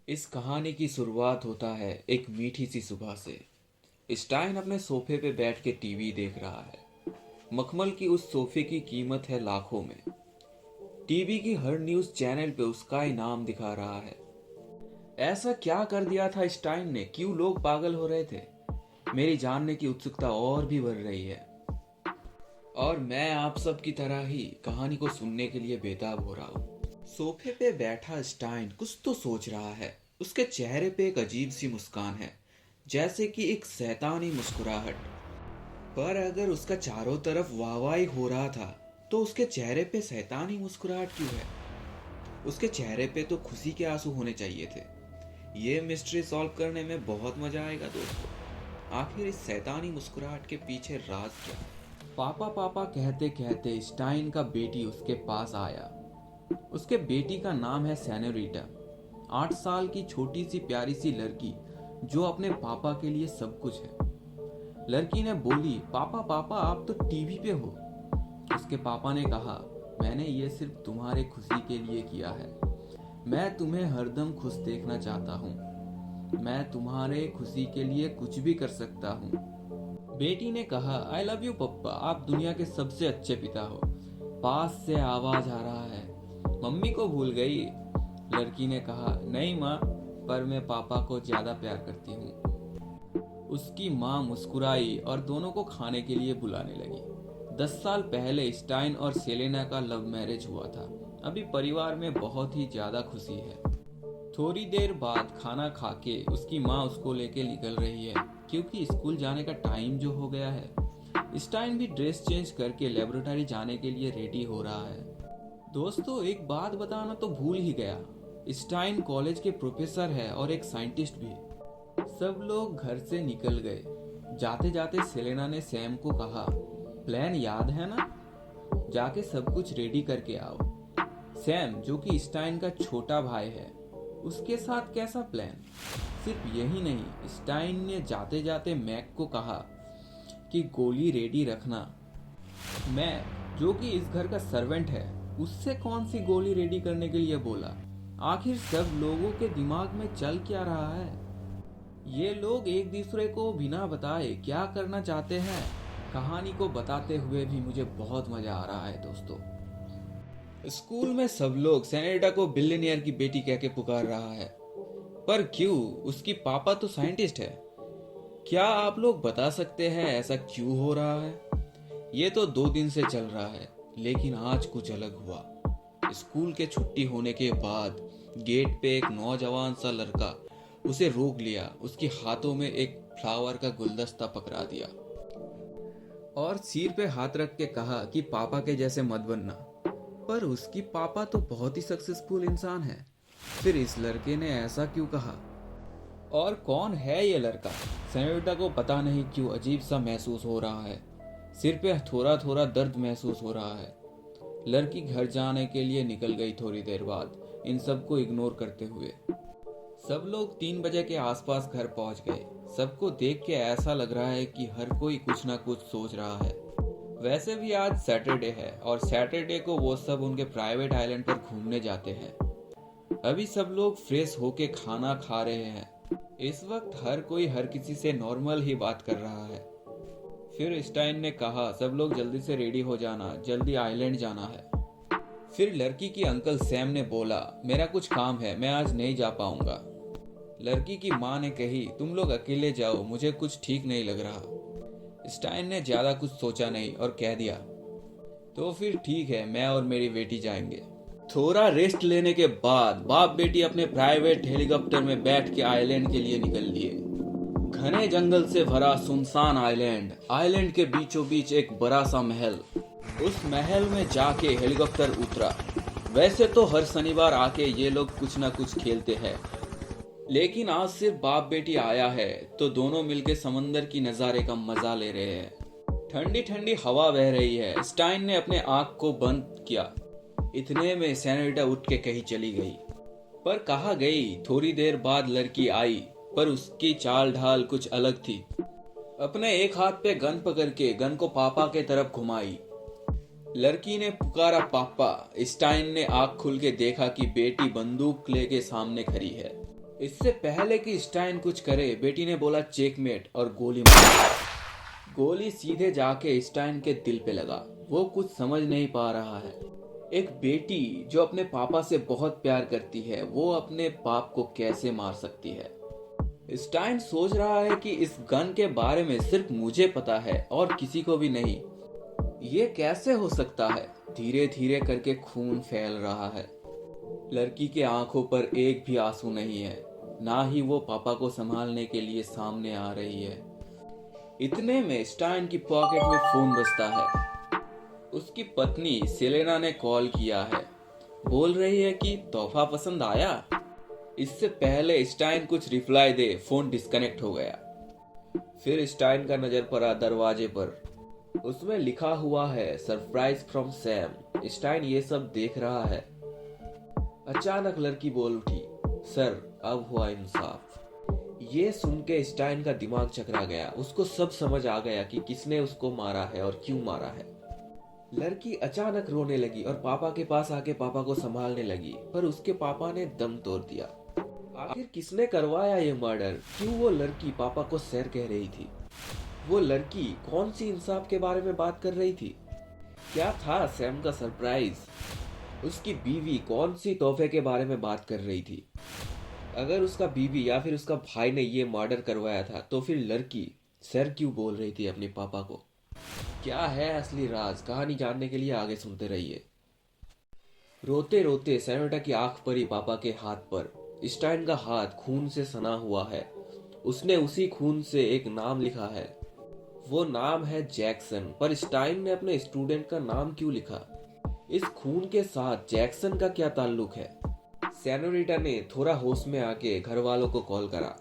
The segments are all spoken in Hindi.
इस कहानी की शुरुआत होता है एक मीठी सी सुबह से। स्टाइन अपने सोफे पे बैठ के टीवी देख रहा है। मखमल की उस सोफे की कीमत है लाखों में। टीवी की हर न्यूज चैनल पे उसका ही नाम दिखा रहा है। ऐसा क्या कर दिया था स्टाइन ने, क्यों लोग पागल हो रहे थे? मेरी जानने की उत्सुकता और भी बढ़ रही है। और मैं आप सब की तरह ही कहानी को सुनने के लिए बेताब हो रहा हूँ। सोफे पे बैठा स्टाइन कुछ तो सोच रहा है। उसके चेहरे पे एक अजीब सी मुस्कान है, जैसे कि एक शैतानी मुस्कुराहट। पर अगर उसका चारों तरफ वाहवाही हो रहा था, तो उसके चेहरे पे शैतानी मुस्कुराहट क्यों है? उसके चेहरे पे तो खुशी के आंसू होने चाहिए थे। ये मिस्ट्री सॉल्व करने में बहुत मजा आएगा दोस्तों। आखिर इस शैतानी मुस्कुराहट के पीछे राज क्या? पापा पापा कहते कहते स्टाइन का बेटी उसके पास आया। उसके बेटी का नाम है सेनोरिटा। 8 साल की छोटी सी प्यारी सी लड़की, जो अपने पापा के लिए सब कुछ है। लड़की ने बोली, पापा पापा आप तो टीवी पे हो। उसके पापा ने कहा, मैंने ये सिर्फ तुम्हारे खुशी के लिए किया है। मैं तुम्हें हरदम खुश देखना चाहता हूँ। मैं तुम्हारे खुशी के लिए कुछ भी कर सकता हूँ। बेटी ने कहा, आई लव यू पप्पा, आप दुनिया के सबसे अच्छे पिता हो। पास से आवाज आ रहा है, मम्मी को भूल गई। लड़की ने कहा, नहीं माँ, पर मैं पापा को ज्यादा प्यार करती हूँ। उसकी माँ मुस्कुराई और दोनों को खाने के लिए बुलाने लगी। 10 साल पहले स्टाइन और सेलेना का लव मैरिज हुआ था। अभी परिवार में बहुत ही ज्यादा खुशी है। थोड़ी देर बाद खाना खा के उसकी माँ उसको लेके निकल रही है, क्योंकि स्कूल जाने का टाइम जो हो गया है। स्टाइन भी ड्रेस चेंज करके लेबोरेटरी जाने के लिए रेडी हो रहा है। दोस्तों, एक बात बताना तो भूल ही गया। स्टाइन कॉलेज के प्रोफेसर है और एक साइंटिस्ट भी। सब लोग घर से निकल गए। जाते जाते सेलेना ने सैम को कहा, प्लान याद है ना? जाके सब कुछ रेडी करके आओ। सैम, जो कि स्टाइन का छोटा भाई है, उसके साथ कैसा प्लान? सिर्फ यही नहीं, स्टाइन ने जाते जाते मैक को कहा कि गोली रेडी रखना। मैं, जो कि इस घर का सर्वेंट है, उससे कौन सी गोली रेडी करने के लिए बोला? आखिर सब लोगों के दिमाग में चल क्या रहा है? ये लोग एक दूसरे को बिना बताए क्या करना चाहते हैं? कहानी को बताते हुए भी मुझे बहुत मजा आ रहा है दोस्तों। स्कूल में सब लोग सेनेटा को बिलियनियर की बेटी कह के पुकार रहा है। पर क्यों? उसकी पापा तो साइंटिस्ट है। क्या आप लोग बता सकते हैं ऐसा क्यों हो रहा है? ये तो 2 दिन से चल रहा है, लेकिन आज कुछ अलग हुआ। स्कूल के छुट्टी होने के बाद गेट पे एक नौजवान सा लड़का उसे रोक लिया। उसके हाथों में एक फ्लावर का गुलदस्ता पकड़ा दिया और सिर पे हाथ रख के कहा कि पापा के जैसे मत बनना। पर उसकी पापा तो बहुत ही सक्सेसफुल इंसान है। फिर इस लड़के ने ऐसा क्यों कहा? और कौन है ये लड़का? सेनोरिटा को पता नहीं क्यों अजीब सा महसूस हो रहा है। सिर पे थोड़ा थोड़ा दर्द महसूस हो रहा है। लड़की घर जाने के लिए निकल गई थोड़ी देर बाद, इन सबको इग्नोर करते हुए। सब लोग 3 बजे के आसपास घर पहुंच गए। सबको देख के ऐसा लग रहा है कि हर कोई कुछ ना कुछ सोच रहा है। वैसे भी आज सैटरडे है और सैटरडे को वो सब उनके प्राइवेट आइलैंड पर घूमने जाते हैं। अभी सब लोग फ्रेश होके खाना खा रहे हैं। इस वक्त हर कोई हर किसी से नॉर्मल ही बात कर रहा है। फिर स्टाइन ने कहा, सब लोग जल्दी से रेडी हो जाना, जल्दी आइलैंड जाना है। फिर लड़की की अंकल सैम ने बोला, मेरा कुछ काम है, मैं आज नहीं जा पाऊंगा। लड़की की माँ ने कही, तुम लोग अकेले जाओ, मुझे कुछ ठीक नहीं लग रहा। स्टाइन ने ज्यादा कुछ सोचा नहीं और कह दिया, तो फिर ठीक है, मैं और मेरी बेटी जाएंगे। थोड़ा रेस्ट लेने के बाद बाप बेटी अपने प्राइवेट हेलीकॉप्टर में बैठ के आइलैंड के लिए निकल लिए। घने जंगल से भरा सुनसान आइलैंड। आइलैंड के बीचों बीच एक बड़ा सा महल। उस महल में जाके हेलीकॉप्टर उतरा। वैसे तो हर शनिवार आके ये लोग कुछ ना कुछ खेलते हैं, लेकिन आज सिर्फ बाप बेटी आया है, तो दोनों मिलके समंदर की नज़ारे का मजा ले रहे हैं। ठंडी ठंडी हवा बह रही है। स्टाइन ने अपने आँख को बंद किया। इतने में सेनोरिटा उठ के कहीं चली गई। पर कहाँ गई? थोड़ी देर बाद लड़की आई, पर उसकी चाल ढाल कुछ अलग थी। अपने एक हाथ पे गन पकड़ के गन को पापा के तरफ घुमाई। लड़की ने पुकारा, पापा। स्टाइन ने आँख खुल के देखा कि बेटी बंदूक लेके सामने खड़ी है। इससे पहले कि स्टाइन कुछ करे, बेटी ने बोला चेकमेट और गोली मार। गोली सीधे जाके स्टाइन के दिल पे लगा। वो कुछ समझ नहीं पा रहा है। एक बेटी जो अपने पापा से बहुत प्यार करती है, वो अपने बाप को कैसे मार सकती है। स्टाइन सोच रहा है कि इस गन के बारे में सिर्फ मुझे पता है और किसी को भी नहीं। ये कैसे हो सकता है। धीरे धीरे करके खून फैल रहा है। लड़की के आंखों पर एक भी आंसू नहीं है, ना ही वो पापा को संभालने के लिए सामने आ रही है। इतने में स्टाइन की पॉकेट में फोन बजता है। उसकी पत्नी सेलेना ने कॉल किया है। बोल रही है कि तोहफा पसंद आया। इससे पहले स्टाइन कुछ रिप्लाई दे, फोन डिस्कनेक्ट हो गया। फिर स्टाइन का नजर पड़ा दरवाजे पर। उसमें लिखा हुआ है सरप्राइज फ्रॉम सैम। स्टाइन ये सब देख रहा है। अचानक लड़की बोल उठी, सर अब हुआ इंसाफ। ये सुन के स्टाइन का दिमाग चकरा गया। उसको सब समझ आ गया कि किसने उसको मारा है और क्यों मारा है। लड़की अचानक रोने लगी और पापा के पास आके पापा को संभालने लगी, पर उसके पापा ने दम तोड़ दिया। आखिर किसने करवाया ये मर्डर? क्यों वो लड़की पापा को सर कह रही थी? वो लड़की कौन सी इंसाफ के बारे में बात कर रही थी? क्या था सैम का सरप्राइज? उसकी बीवी कौन सी तोहफे के बारे में बात कर रही थी? अगर उसका बीवी या फिर उसका भाई ने ये मर्डर करवाया था, तो फिर लड़की सर क्यों बोल रही थी अपने पापा को? क्या है असली राज? कहानी जानने के लिए आगे सुनते रहिए। रोते रोते सैनोटा की आंख पड़ी पापा के हाथ पर। स्टाइन का हाथ खून से सना हुआ है। उसने उसी खून से एक नाम लिखा है। वो नाम है जैक्सन। पर स्टाइन ने अपने स्टूडेंट का नाम क्यों लिखा? इस खून के साथ जैक्सन का क्या ताल्लुक है? सेनोरिटा ने थोड़ा होश में आके घर वालों को कॉल करा।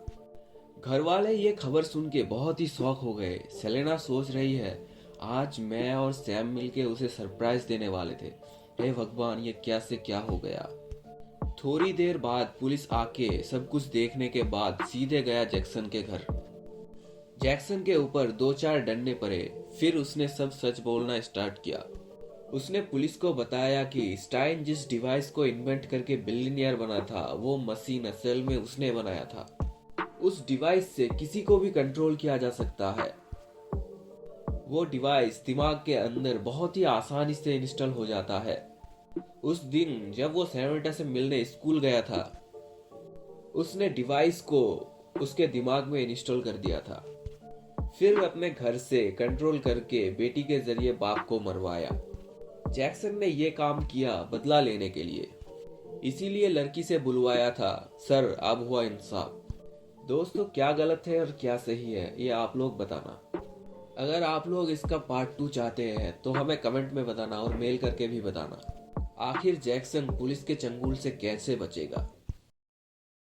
घर वाले ये खबर सुन के बहुत ही शॉक हो गए। सेलेना सोच रही है, आज मैं और सैम मिलके उसे सरप्राइज देने वाले थे। हे भगवान, ये क्या से क्या हो गया। थोड़ी देर बाद पुलिस आके सब कुछ देखने के बाद सीधे गया जैक्सन के घर। जैक्सन के ऊपर 2-4 डंडे पड़े। फिर उसने सब सच बोलना स्टार्ट किया। उसने पुलिस को बताया कि स्टाइन जिस डिवाइस को इन्वेंट करके बिलियनियर बना था, वो मशीन असल में उसने बनाया था। उस डिवाइस से किसी को भी कंट्रोल किया जा सकता है। वो डिवाइस दिमाग के अंदर बहुत ही आसानी से इंस्टॉल हो जाता है। उस दिन जब वो सेनोरिटा से मिलने स्कूल गया था, उसने डिवाइस को उसके दिमाग में इंस्टॉल कर दिया था। फिर अपने घर से कंट्रोल करके बेटी के जरिए बाप को मरवाया। जैक्सन ने ये काम किया बदला लेने के लिए, इसीलिए लड़की से बुलवाया था। सर अब हुआ इंसाफ। दोस्तों, क्या गलत है और क्या सही है, ये आप लोग बताना। अगर आप लोग इसका पार्ट 2 चाहते हैं तो हमें कमेंट में बताना और मेल करके भी बताना। आखिर जैक्सन पुलिस के चंगुल से कैसे बचेगा।